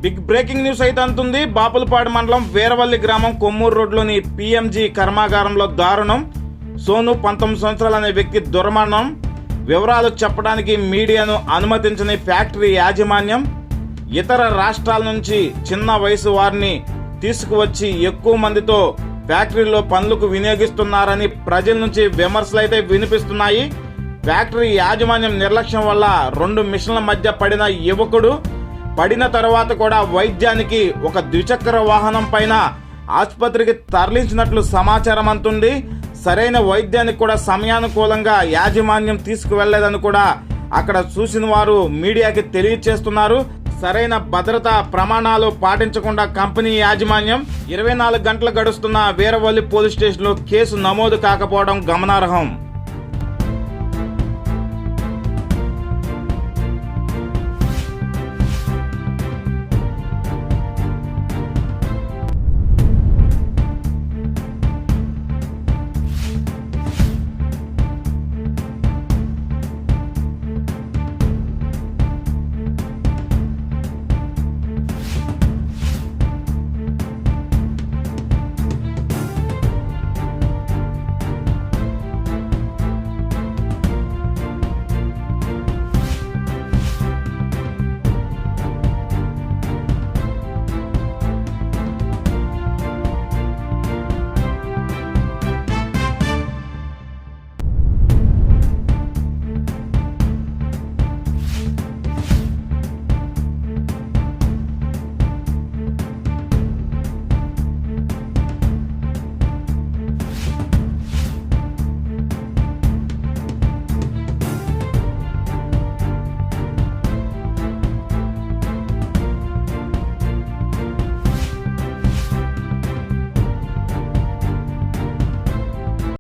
Big breaking news అయితే అంటుంది. బాపులపాడు మండలం వీరవల్లి గ్రామం కొమ్మూరు రోడ్లోని పిఎంజి కర్మాగారంలో దారుణం. సోను 19 సంవత్సరాలు అనే వ్యక్తి దుర్మరణం. వివరాలు చెప్పడానికి మీడియాను అనుమతించని ఫ్యాక్టరీ యాజమాన్యం. ఇతర రాష్ట్రాల నుంచి చిన్న వయసు వారిని తీసుకువచ్చి ఎక్కువ మందితో ఫ్యాక్టరీలో పనులకు వినియోగిస్తున్నారని ప్రజల నుంచి విమర్శలు అయితే వినిపిస్తున్నాయి. ఫ్యాక్టరీ యాజమాన్యం నిర్లక్ష్యం వల్ల 2 మిషన్ల మధ్య పడిన యువకుడు పడిన తర్వాత కూడా వైద్యానికి ఒక ద్విచక్ర వాహనం పైన ఆసుపత్రికి తరలించినట్లు సమాచారం అందుతుంది. సరైన వైద్యానికి కూడా సమయానుకూలంగా యాజమాన్యం తీసుకువెళ్లేదని కూడా అక్కడ చూసిన వారు మీడియాకి తెలియజేస్తున్నారు. సరైన భద్రతా ప్రమాణాలు పాటించకుండా కంపెనీ యాజమాన్యం 24 గంటలు గడుస్తున్న వీరవల్లి పోలీస్ స్టేషన్లో కేసు నమోదు కాకపోవడం గమనార్హం.